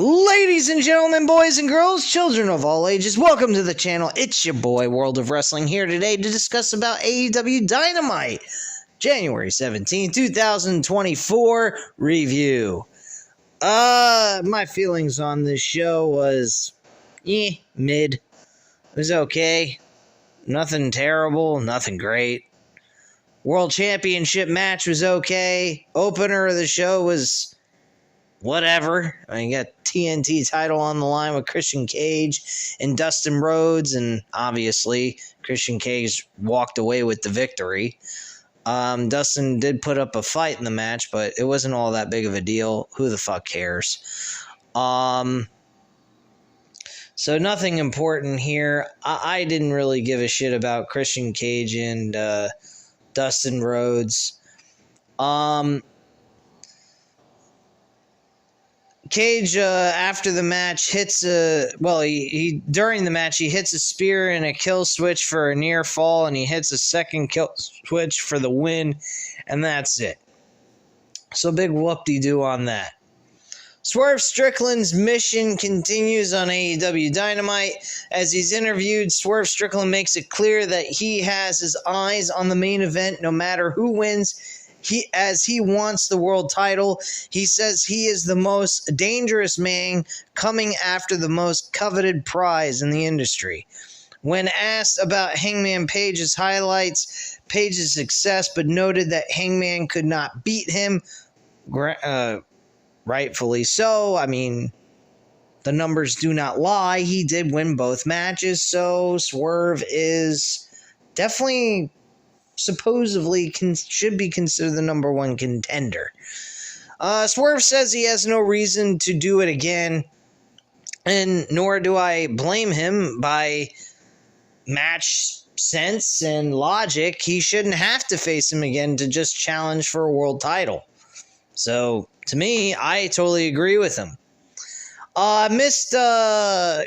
Ladies and gentlemen, boys and girls, children of all ages, welcome to the channel. It's your boy, World of Wrestling, here today to discuss about AEW Dynamite, January 17, 2024 review. My feelings on this show was, mid. It was okay. Nothing terrible, nothing great. World Championship match was okay. Opener of the show was whatever. I mean, you got TNT title on the line with Christian Cage and Dustin Rhodes, and obviously Christian Cage walked away with the victory. Dustin did put up a fight in the match, but it wasn't all that big of a deal. Who the fuck cares? So nothing important here. I didn't really give a shit about Christian Cage and Dustin Rhodes. Cage, after the match, hits during the match, he hits a spear and a kill switch for a near fall, and he hits a second kill switch for the win, and that's it. So big whoop-de-doo on that. Swerve Strickland's mission continues on AEW Dynamite. As he's interviewed, Swerve Strickland makes it clear that he has his eyes on the main event no matter who wins. He wants the world title. He says he is the most dangerous man coming after the most coveted prize in the industry. When asked about Hangman Page's highlights, Page's success, but noted that Hangman could not beat him, rightfully so. I mean, the numbers do not lie. He did win both matches, so Swerve is definitely supposedly should be considered the number one contender. Swerve says he has no reason to do it again, and nor do I blame him. By match sense and logic, he shouldn't have to face him again to just challenge for a world title. So, to me, I totally agree with him. Missed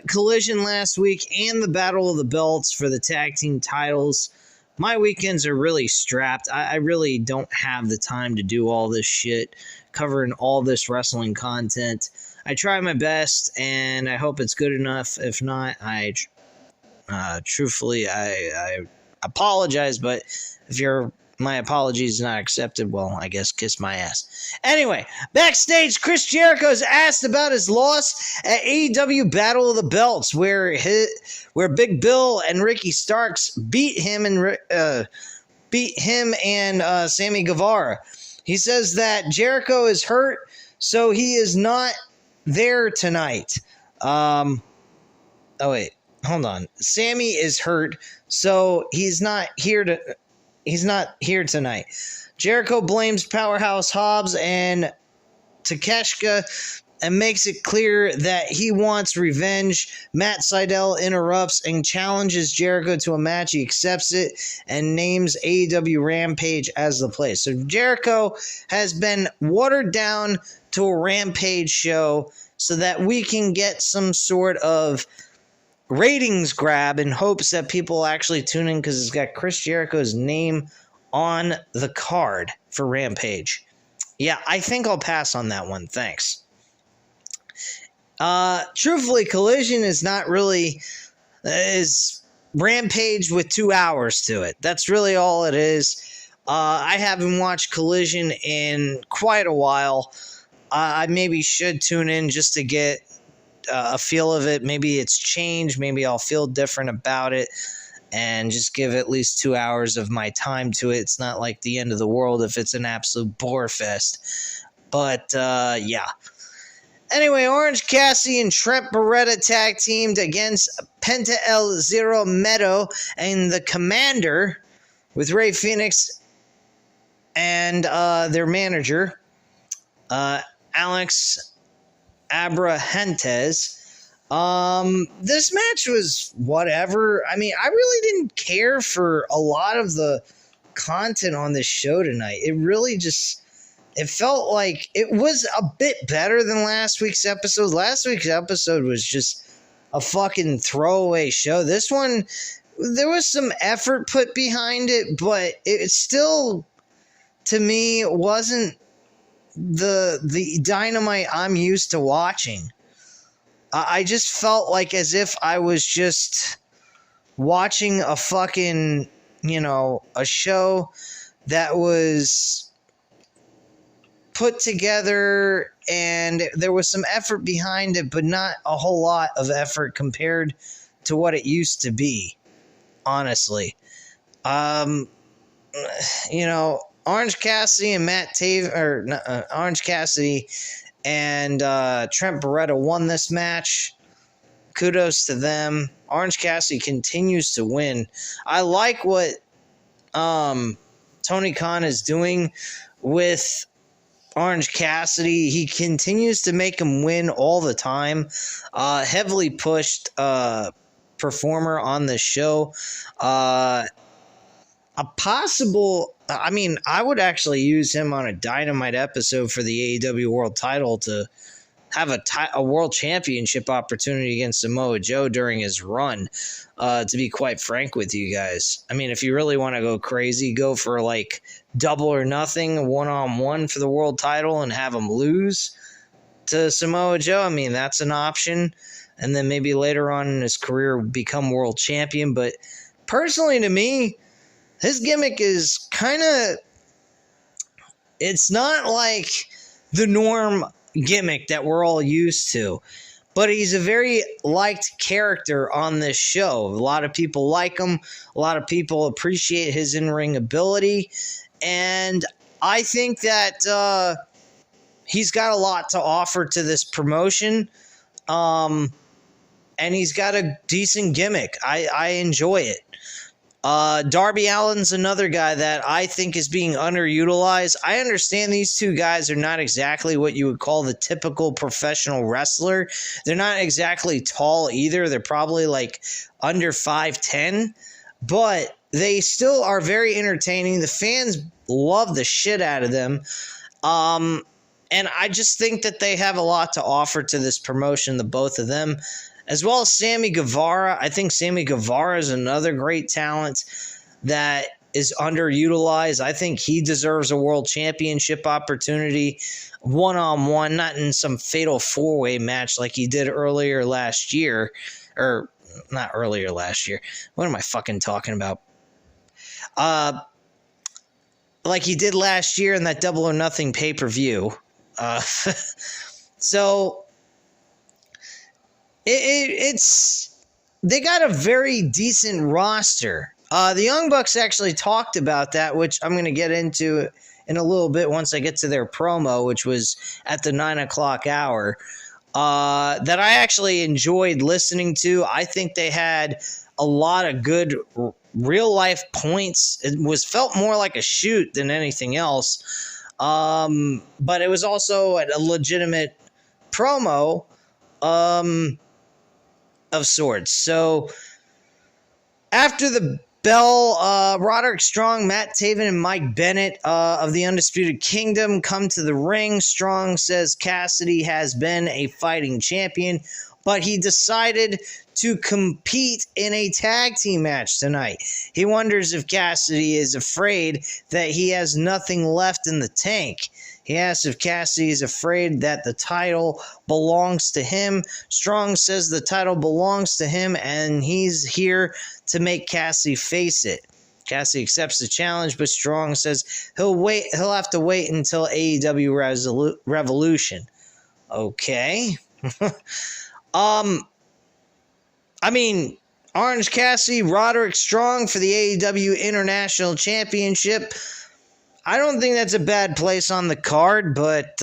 Collision last week and the Battle of the Belts for the tag team titles. My weekends are really strapped. I really don't have the time to do all this shit, covering all this wrestling content. I try my best, and I hope it's good enough. If not, truthfully, I apologize, but if my apology is not accepted, well, I guess kiss my ass. Anyway, backstage, Chris Jericho is asked about his loss at AEW Battle of the Belts, where Big Bill and Ricky Starks beat him and Sammy Guevara. He says that Jericho is hurt, so he is not there tonight. Oh wait, hold on. Sammy is hurt, so he's not here tonight. Jericho blames Powerhouse Hobbs and Takeshita and makes it clear that he wants revenge. Matt Sydal interrupts and challenges Jericho to a match. He accepts it and names AEW Rampage as the place. So Jericho has been watered down to a Rampage show so that we can get some sort of ratings grab in hopes that people actually tune in because it's got Chris Jericho's name on the card for Rampage. Yeah, I think I'll pass on that one. Thanks. Truthfully, Collision is Rampage with 2 hours to it. That's really all it is. I haven't watched Collision in quite a while. I maybe should tune in just to get a feel of it. Maybe it's changed. Maybe I'll feel different about it and just give at least 2 hours of my time to it. It's not like the end of the world if it's an absolute bore fest. But, yeah. Anyway, Orange Cassidy and Trent Beretta tag teamed against Penta El Zero Miedo and the Commander with Rey Fenix and their manager, Alex Abrahantes. This match was whatever. I mean, I really didn't care for a lot of the content on this show tonight. It really it felt like it was a bit better than last week's episode. Last week's episode was just a fucking throwaway show. This one, there was some effort put behind it, but it still, to me, wasn't the Dynamite I'm used to watching. I just felt like as if I was just watching a fucking, a show that was put together and there was some effort behind it, but not a whole lot of effort compared to what it used to be, honestly. Orange Cassidy and Orange Cassidy and Trent Beretta won this match. Kudos to them. Orange Cassidy continues to win. I like what Tony Khan is doing with Orange Cassidy. He continues to make him win all the time. Heavily pushed performer on the show. I would actually use him on a Dynamite episode for the AEW World Title to have a World Championship opportunity against Samoa Joe during his run, to be quite frank with you guys. I mean, if you really want to go crazy, go for like double or nothing, one-on-one for the world title and have him lose to Samoa Joe. I mean, that's an option. And then maybe later on in his career become world champion. But personally to me, his gimmick is kind of... It's not like the norm gimmick that we're all used to, but he's a very liked character on this show. A lot of people like him. A lot of people appreciate his in-ring ability, and I think that he's got a lot to offer to this promotion, and he's got a decent gimmick. I enjoy it. Darby Allin's another guy that I think is being underutilized. I understand these two guys are not exactly what you would call the typical professional wrestler. They're not exactly tall either. They're probably like under 5'10", but they still are very entertaining. The fans love the shit out of them. And I just think that they have a lot to offer to this promotion, the both of them. As well as Sammy Guevara. I think Sammy Guevara is another great talent that is underutilized. I think he deserves a world championship opportunity one-on-one, not in some fatal four-way match like he did earlier last year. Or, not earlier last year. What am I fucking talking about? Like he did last year in that Double or Nothing pay-per-view. So... They got a very decent roster. The Young Bucks actually talked about that, which I'm going to get into in a little bit once I get to their promo, which was at the 9 o'clock hour, that I actually enjoyed listening to. I think they had a lot of good real-life points. It felt more like a shoot than anything else, but it was also a legitimate promo of sorts. So after the bell, Roderick Strong, Matt Taven, and Mike Bennett of the Undisputed Kingdom come to the ring. Strong says Cassidy has been a fighting champion, but he decided to compete in a tag team match tonight. He wonders if Cassidy is afraid that he has nothing left in the tank. He asks if Cassidy is afraid that the title belongs to him. Strong says the title belongs to him, and he's here to make Cassidy face it. Cassidy accepts the challenge, but Strong says he'll have to wait until AEW Revolution. Okay. I mean, Orange Cassidy, Roderick Strong for the AEW International Championship. I don't think that's a bad place on the card, but,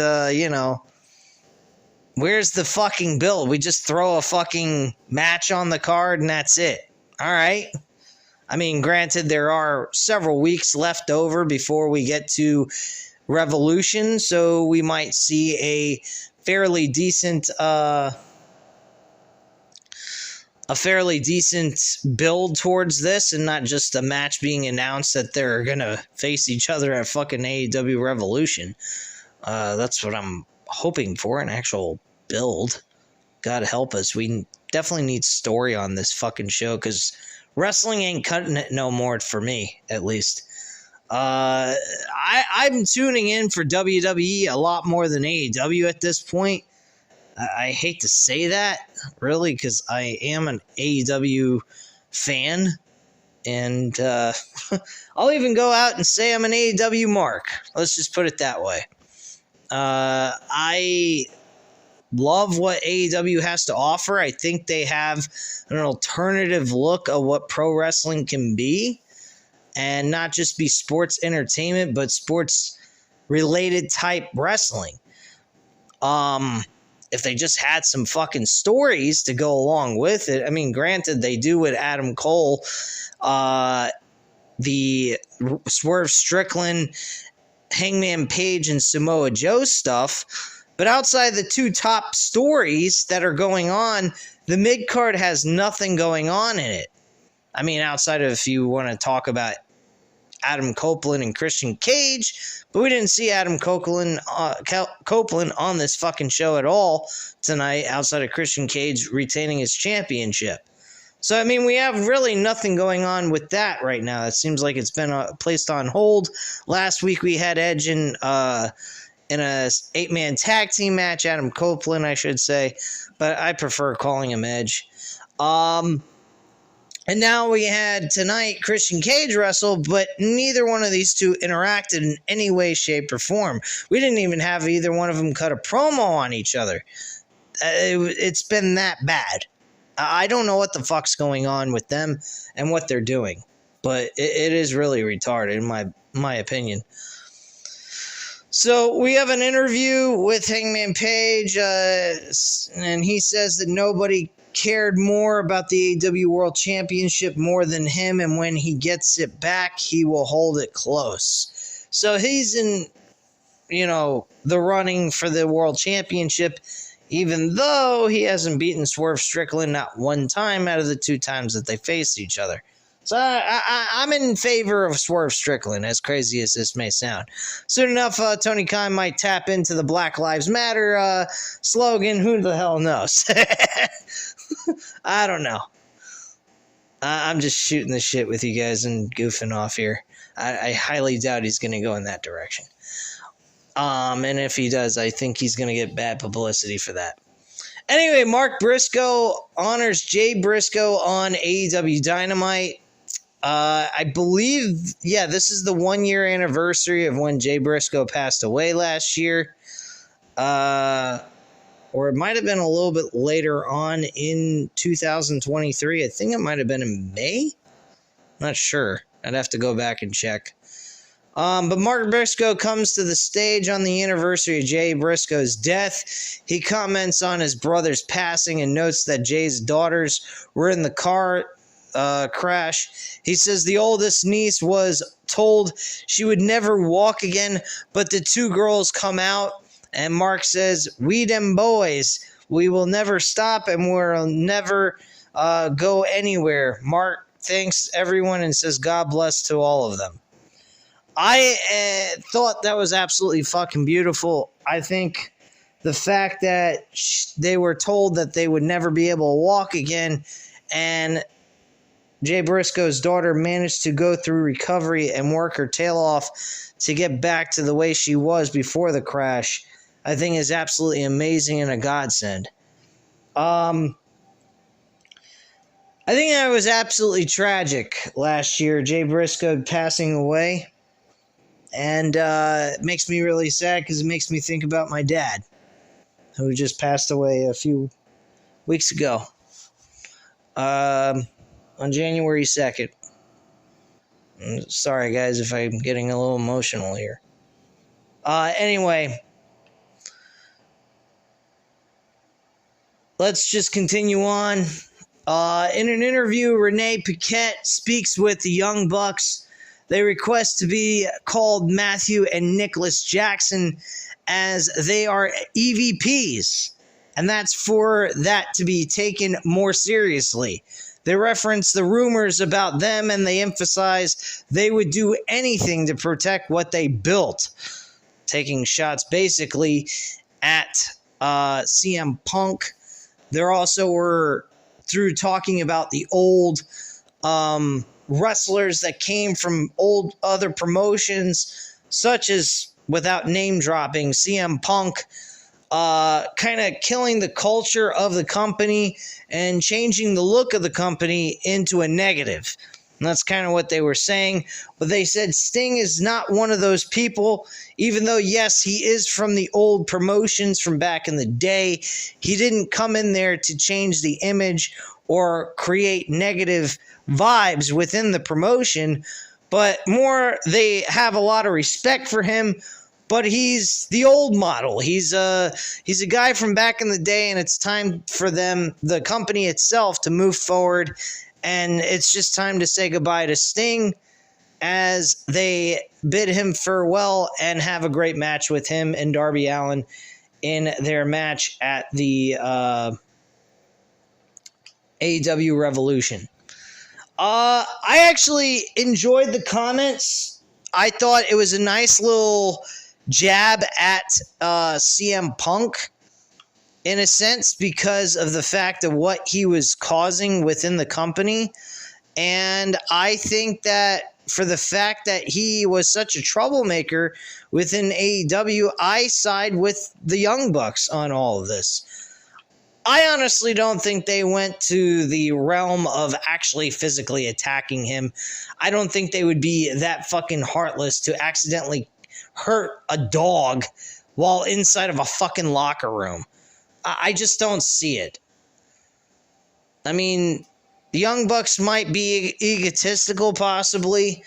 where's the fucking build? We just throw a fucking match on the card and that's it. All right. I mean, granted, there are several weeks left over before we get to Revolution, so we might see a fairly decent build towards this, and not just a match being announced that they're gonna face each other at fucking AEW Revolution. That's what I'm hoping for, an actual build. God help us. We definitely need story on this fucking show, because wrestling ain't cutting it no more for me, at least. I'm tuning in for WWE a lot more than AEW at this point. I hate to say that, really, because I am an AEW fan. And I'll even go out and say I'm an AEW mark. Let's just put it that way. I love what AEW has to offer. I think they have an alternative look of what pro wrestling can be. And not just be sports entertainment, but sports related type wrestling. If they just had some fucking stories to go along with it. I mean, granted, they do with Adam Cole, the Swerve Strickland, Hangman Page, and Samoa Joe stuff. But outside the two top stories that are going on, the mid-card has nothing going on in it. I mean, outside of if you want to talk about Adam Copeland and Christian Cage, but we didn't see Adam Copeland on this fucking show at all tonight, outside of Christian Cage retaining his championship. So, I mean, we have really nothing going on with that right now. It seems like it's been placed on hold. Last week we had Edge in a 8-man tag team match, Adam Copeland, I should say, but I prefer calling him Edge. And now we had tonight Christian Cage wrestle, but neither one of these two interacted in any way, shape, or form. We didn't even have either one of them cut a promo on each other. It's been that bad. I don't know what the fuck's going on with them and what they're doing, but it is really retarded in my opinion. So we have an interview with Hangman Page, and he says that nobody cared more about the AEW World Championship more than him, and when he gets it back, he will hold it close. So he's in, the running for the World Championship, even though he hasn't beaten Swerve Strickland not one time out of the 2 times that they faced each other. So I'm in favor of Swerve Strickland, as crazy as this may sound. Soon enough, Tony Khan might tap into the Black Lives Matter slogan. Who the hell knows? I don't know. I'm just shooting the shit with you guys and goofing off here. I highly doubt he's going to go in that direction. And if he does, I think he's going to get bad publicity for that. Anyway, Mark Briscoe honors Jay Briscoe on AEW Dynamite. I believe, this is the 1-year anniversary of when Jay Briscoe passed away last year. Or it might have been a little bit later on in 2023. I think it might have been in May. Not sure. I'd have to go back and check. But Mark Briscoe comes to the stage on the anniversary of Jay Briscoe's death. He comments on his brother's passing and notes that Jay's daughters were in the car crash. He says the oldest niece was told she would never walk again, but the 2 girls come out, and Mark says, "We them boys, we will never stop and we'll never go anywhere." Mark thanks everyone and says God bless to all of them. I thought that was absolutely fucking beautiful. I think the fact that they were told that they would never be able to walk again, and Jay Briscoe's daughter managed to go through recovery and work her tail off to get back to the way she was before the crash, I think is absolutely amazing and a godsend. I think that was absolutely tragic last year, Jay Briscoe passing away. And it makes me really sad because it makes me think about my dad, who just passed away a few weeks ago. On January 2nd. Sorry, guys, if I'm getting a little emotional here. Anyway, let's just continue on. In an interview, Renee Paquette speaks with the Young Bucks. They request to be called Matthew and Nicholas Jackson as they are EVPs, and that's for that to be taken more seriously. They reference the rumors about them, and they emphasize they would do anything to protect what they built, taking shots basically at CM Punk. There also were, through talking about the old wrestlers that came from old other promotions, such as, without name dropping, CM Punk, kind of killing the culture of the company and changing the look of the company into a negative. And that's kind of what they were saying. But they said Sting is not one of those people, even though, yes, he is from the old promotions from back in the day. He didn't come in there to change the image or create negative vibes within the promotion, but more they have a lot of respect for him. But he's the old model. He's a guy from back in the day, and it's time for them, the company itself, to move forward. And it's just time to say goodbye to Sting as they bid him farewell and have a great match with him and Darby Allin in their match at the AEW Revolution. I actually enjoyed the comments. I thought it was a nice little jab at CM Punk in a sense because of the fact of what he was causing within the company. And I think that for the fact that he was such a troublemaker within AEW, I side with the Young Bucks on all of this. I honestly don't think they went to the realm of actually physically attacking him. I don't think they would be that fucking heartless to accidentally hurt a dog while inside of a fucking locker room. I just don't see it. I mean, the Young Bucks might be egotistical possibly,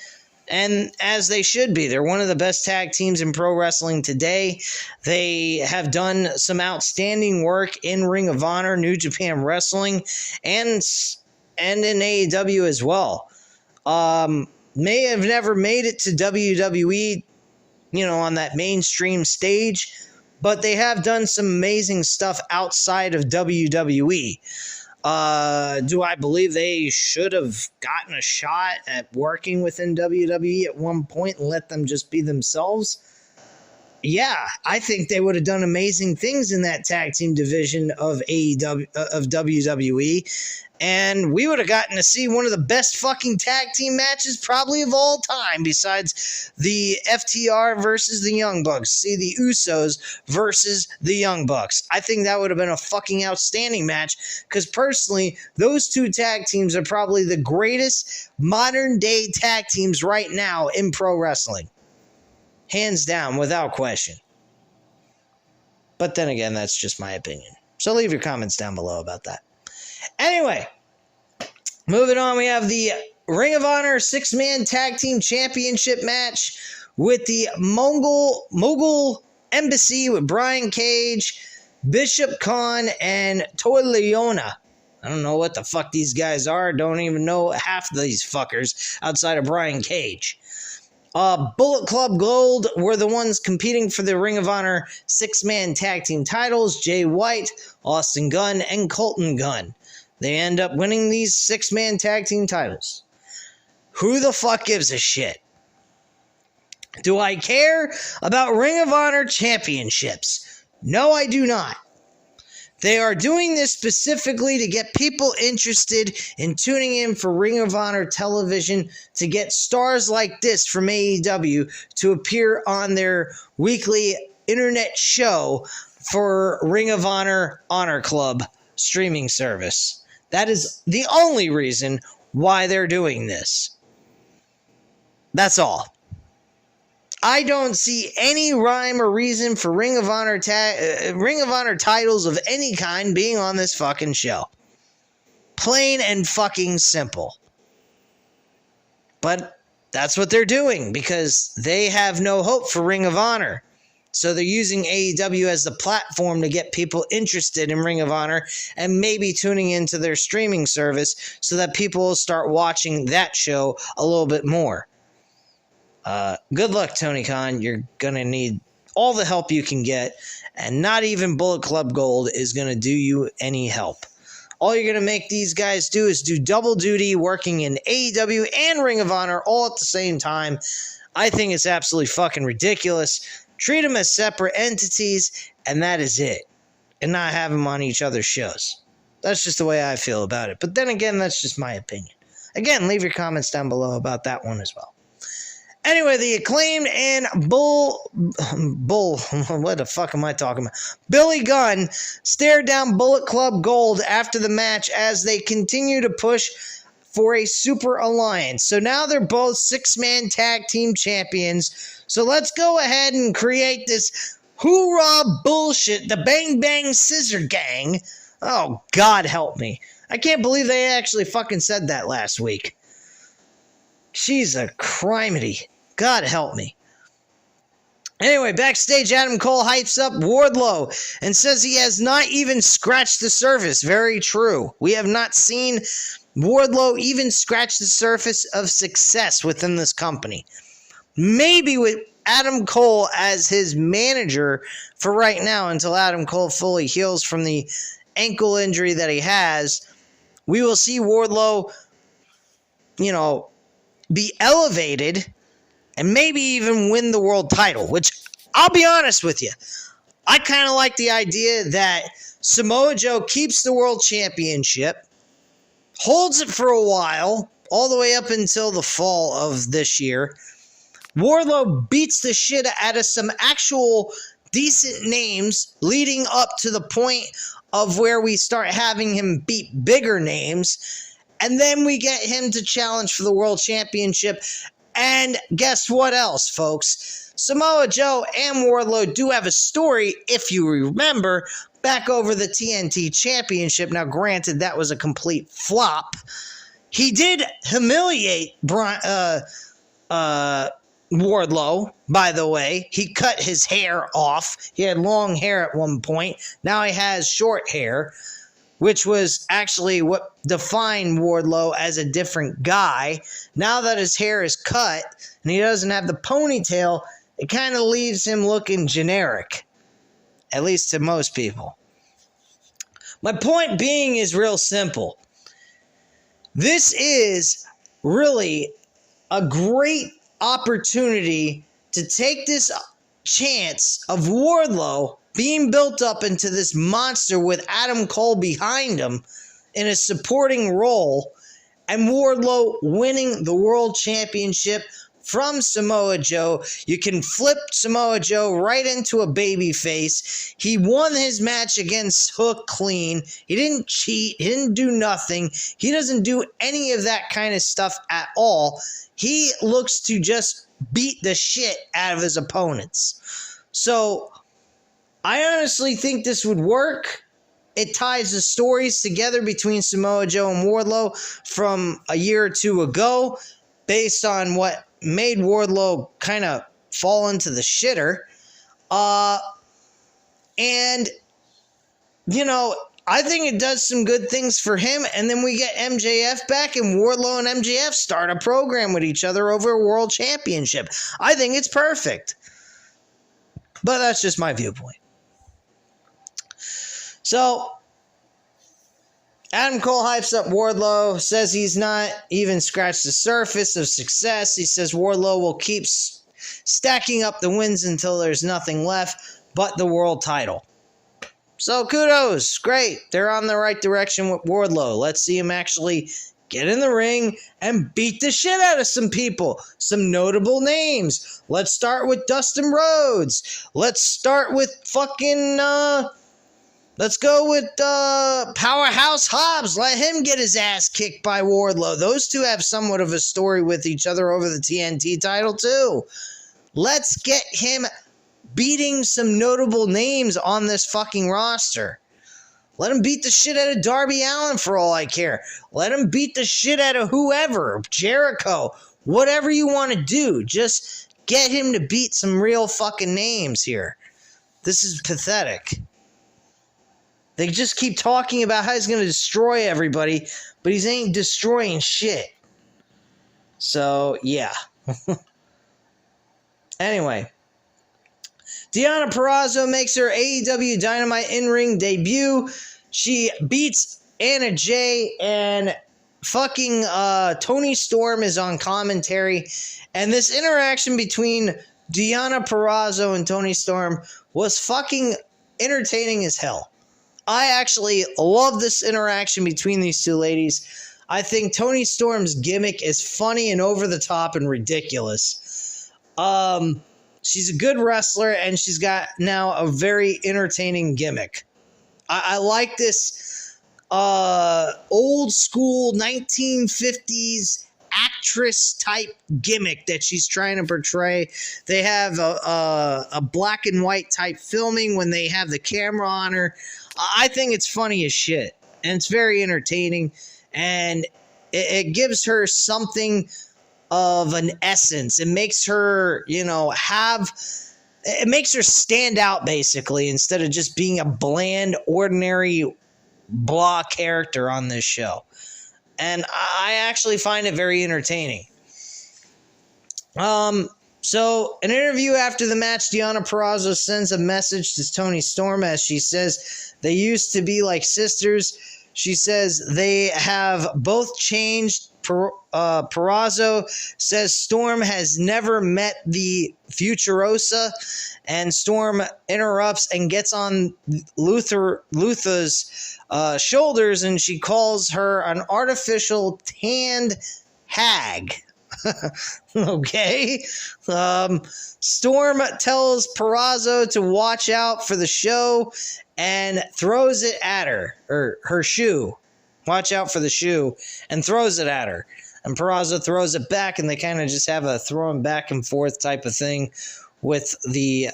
and as they should be. They're one of the best tag teams in pro wrestling today. They have done some outstanding work in Ring of Honor, New Japan Wrestling, and in AEW as well. May have never made it to WWE, on that mainstream stage, but they have done some amazing stuff outside of WWE. Do I believe they should have gotten a shot at working within WWE at one point and let them just be themselves? Yeah, I think they would have done amazing things in that tag team division of WWE, and we would have gotten to see one of the best fucking tag team matches probably of all time, besides the FTR versus the Young Bucks. See, the Usos versus the Young Bucks. I think that would have been a fucking outstanding match, because personally, those two tag teams are probably the greatest modern day tag teams right now in pro wrestling. Hands down, without question. But then again, that's just my opinion. So leave your comments down below about that. Anyway, moving on, we have the Ring of Honor 6-man Tag Team Championship match with the Mogul Embassy with Brian Cage, Bishop Khan, and Toy Leona. I don't know what the fuck these guys are. Don't even know half of these fuckers outside of Brian Cage. Bullet Club Gold were the ones competing for the Ring of Honor 6-man tag team titles. Jay White, Austin Gunn, and Colton Gunn. They end up winning these 6-man tag team titles. Who the fuck gives a shit? Do I care about Ring of Honor championships? No, I do not. They are doing this specifically to get people interested in tuning in for Ring of Honor television, to get stars like this from AEW to appear on their weekly internet show for Ring of Honor Honor Club streaming service. That is the only reason why they're doing this. That's all. I don't see any rhyme or reason for Ring of Honor titles of any kind being on this fucking show. Plain and fucking simple. But that's what they're doing, because they have no hope for Ring of Honor. So they're using AEW as the platform to get people interested in Ring of Honor and maybe tuning into their streaming service so that people will start watching that show a little bit more. Good luck, Tony Khan. You're going to need all the help you can get, and not even Bullet Club Gold is going to do you any help. All you're going to make these guys do is do double duty, working in AEW and Ring of Honor all at the same time. I think it's absolutely fucking ridiculous. Treat them as separate entities, and that is it. And not have them on each other's shows. That's just the way I feel about it. But then again, that's just my opinion. Again, leave your comments down below about that one as well. Anyway, the Acclaimed and Bull, what the fuck am I talking about? Billy Gunn stared down Bullet Club Gold after the match as they continue to push for a super alliance. So now they're both 6-man tag team champions. So let's go ahead and create this hoorah bullshit, the Bang Bang Scissor Gang. Oh, God help me. I can't believe they actually fucking said that last week. She's a criminy. God help me. Anyway, backstage, Adam Cole hypes up Wardlow and says he has not even scratched the surface. Very true. We have not seen Wardlow even scratch the surface of success within this company. Maybe with Adam Cole as his manager for right now until Adam Cole fully heals from the ankle injury that he has, we will see Wardlow, be elevated and maybe even win the world title, which I'll be honest with you. I kind of like the idea that Samoa Joe keeps the world championship, holds it for a while, all the way up until the fall of this year. Wardlow beats the shit out of some actual decent names leading up to the point of where we start having him beat bigger names. And then we get him to challenge for the world championship. And guess what else, folks? Samoa Joe and Wardlow do have a story, if you remember, back over the TNT Championship. Now, granted, that was a complete flop. He did humiliate Wardlow, by the way. He cut his hair off. He had long hair at one point. Now he has short hair, which was actually what defined Wardlow as a different guy. Now that his hair is cut and he doesn't have the ponytail, it kind of leaves him looking generic, at least to most people. My point being is real simple. This is really a great opportunity to take this chance of Wardlow being built up into this monster with Adam Cole behind him in a supporting role, and Wardlow winning the world championship from Samoa Joe. You can flip Samoa Joe right into a babyface. He won his match against Hook clean. He didn't cheat. He didn't do nothing. He doesn't do any of that kind of stuff at all. He looks to just beat the shit out of his opponents. So I honestly think this would work. It ties the stories together between Samoa Joe and Wardlow from a year or two ago, based on what made Wardlow kind of fall into the shitter. And, I think it does some good things for him. And then we get MJF back, and Wardlow and MJF start a program with each other over a world championship. I think it's perfect. But that's just my viewpoint. So, Adam Cole hypes up Wardlow, says he's not even scratched the surface of success. He says Wardlow will keep stacking up the wins until there's nothing left but the world title. So kudos, great. They're on the right direction with Wardlow. Let's see him actually get in the ring and beat the shit out of some people. Some notable names. Let's start with Dustin Rhodes. Let's start with let's go with Powerhouse Hobbs. Let him get his ass kicked by Wardlow. Those two have somewhat of a story with each other over the TNT title too. Let's get him beating some notable names on this fucking roster. Let him beat the shit out of Darby Allin for all I care. Let him beat the shit out of whoever, Jericho, whatever you want to do. Just get him to beat some real fucking names here. This is pathetic. They just keep talking about how he's going to destroy everybody, but he ain't destroying shit. So, yeah. Anyway. Deonna Purrazzo makes her AEW Dynamite in-ring debut. She beats Anna Jay, and fucking Toni Storm is on commentary. And this interaction between Deonna Purrazzo and Toni Storm was fucking entertaining as hell. I actually love this interaction between these two ladies. I think Toni Storm's gimmick is funny and over the top and ridiculous. She's a good wrestler, and she's got now a very entertaining gimmick. I like this old school 1950s actress type gimmick that she's trying to portray. They have a black and white type filming when they have the camera on her. I think it's funny as shit, and it's very entertaining, and it gives her something of an essence. It makes her, it makes her stand out, basically, instead of just being a bland, ordinary, blah character on this show. And I actually find it very entertaining. So, an interview after the match, Deonna Purrazzo sends a message to Toni Storm as she says they used to be like sisters. She says they have both changed. Purrazzo says Storm has never met the Futurosa, and Storm interrupts and gets on Lutha's shoulders, and she calls her an artificial tanned hag. Okay. Storm tells Purrazzo to watch out for the show and throws it at her, or her shoe. Watch out for the shoe, and throws it at her. And Purrazzo throws it back, and they kind of just have a throwing back and forth type of thing with the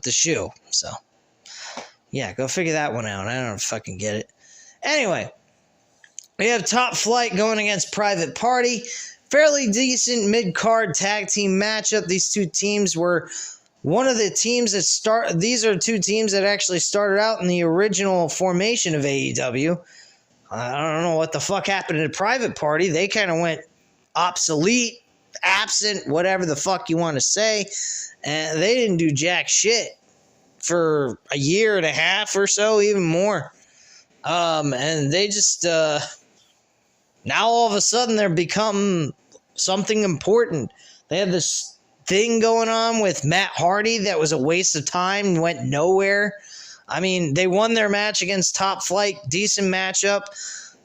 shoe. So, yeah, go figure that one out. I don't fucking get it. Anyway, we have Top Flight going against Private Party. Fairly decent mid-card tag team matchup. These two teams were one of the teams that these are two teams that actually started out in the original formation of AEW. I don't know what the fuck happened to Private Party. They kind of went obsolete, absent, whatever the fuck you want to say. And they didn't do jack shit for a year and a half or so, even more. And they just, now all of a sudden they're become something important. They had this thing going on with Matt Hardy that was a waste of time, went nowhere. I mean, they won their match against Top Flight, decent matchup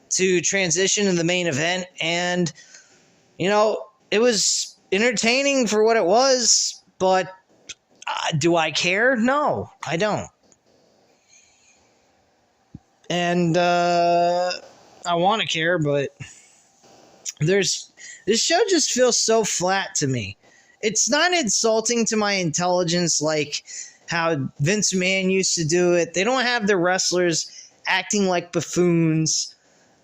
to transition to the main event, and, it was entertaining for what it was, but do I care? No, I don't. And I want to care, but this show just feels so flat to me. It's not insulting to my intelligence like how Vince McMahon used to do it. They don't have the wrestlers acting like buffoons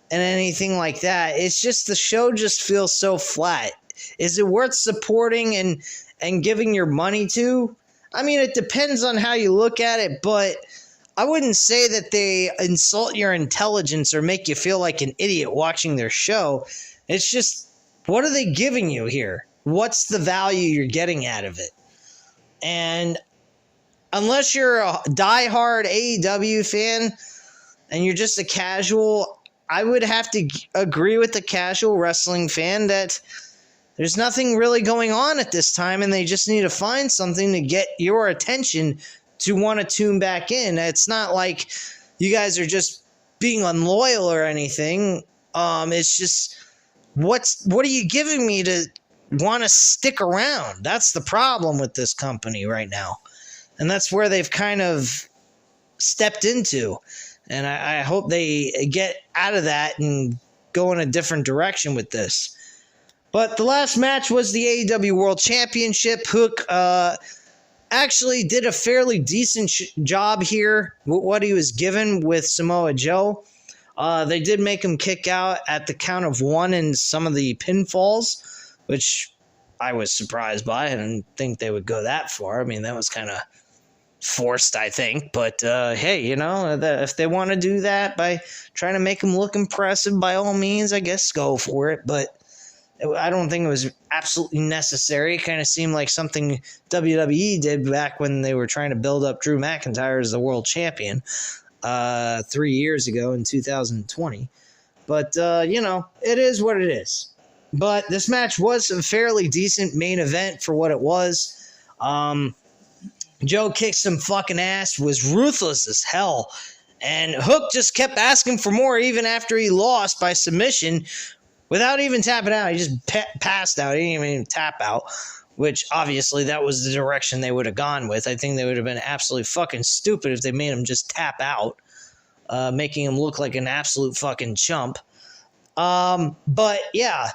and anything like that. It's just the show just feels so flat. Is it worth supporting and giving your money to? I mean, it depends on how you look at it, but I wouldn't say that they insult your intelligence or make you feel like an idiot watching their show. It's just, what are they giving you here? What's the value you're getting out of it? And unless you're a diehard AEW fan and you're just a casual, I would have to agree with the casual wrestling fan that there's nothing really going on at this time, and they just need to find something to get your attention to want to tune back in. It's not like you guys are just being unloyal or anything. It's just, what are you giving me to want to stick around? That's the problem with this company right now. And that's where they've kind of stepped into. And I hope they get out of that and go in a different direction with this. But the last match was the AEW World Championship. Hook actually did a fairly decent job here with what he was given with Samoa Joe. They did make him kick out at the count of one in some of the pinfalls, which I was surprised by. I didn't think they would go that far. I mean, that was kind of forced, I think. But, hey, if they want to do that by trying to make him look impressive, by all means, I guess go for it. But I don't think it was absolutely necessary. It kind of seemed like something WWE did back when they were trying to build up Drew McIntyre as the world champion 3 years ago in 2020. But, it is what it is. But this match was a fairly decent main event for what it was. Joe kicked some fucking ass, was ruthless as hell. And Hook just kept asking for more even after he lost by submission without even tapping out. He just passed out. He didn't even tap out, which obviously that was the direction they would have gone with. I think they would have been absolutely fucking stupid if they made him just tap out, making him look like an absolute fucking chump. But yeah,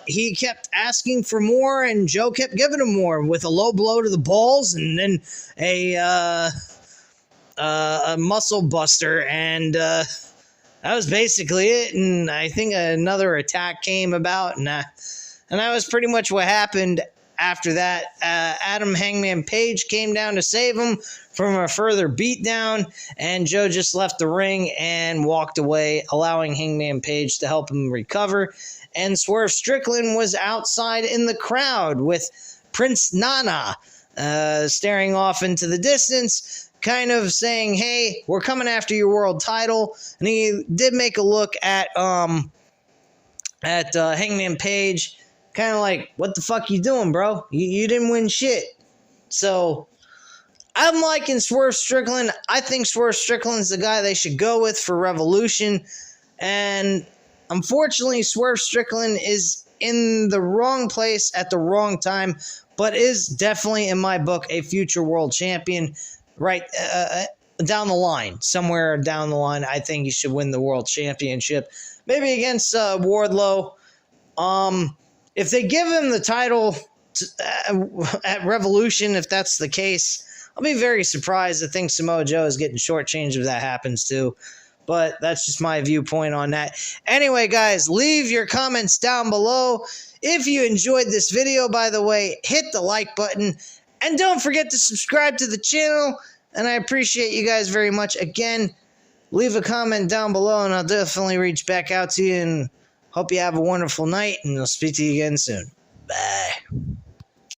he kept asking for more, and Joe kept giving him more with a low blow to the balls, and then a muscle buster, and that was basically it. And I think another attack came about, and that was pretty much what happened after that. Adam Hangman Page came down to save him from a further beatdown, and Joe just left the ring and walked away, allowing Hangman Page to help him recover. And Swerve Strickland was outside in the crowd with Prince Nana, staring off into the distance, kind of saying, hey, we're coming after your world title. And he did make a look at Hangman Page, kind of like, what the fuck you doing, bro? You didn't win shit. So I'm liking Swerve Strickland. I think Swerve Strickland's the guy they should go with for Revolution. And unfortunately, Swerve Strickland is in the wrong place at the wrong time, but is definitely, in my book, a future world champion. Right down the line, somewhere down the line, I think he should win the world championship. Maybe against Wardlow. If they give him the title at Revolution, if that's the case, I'll be very surprised. I think Samoa Joe is getting shortchanged if that happens too. But that's just my viewpoint on that. Anyway, guys, leave your comments down below. If you enjoyed this video, by the way, hit the like button. And don't forget to subscribe to the channel. And I appreciate you guys very much. Again, leave a comment down below, and I'll definitely reach back out to you. And hope you have a wonderful night, and I'll speak to you again soon. Bye.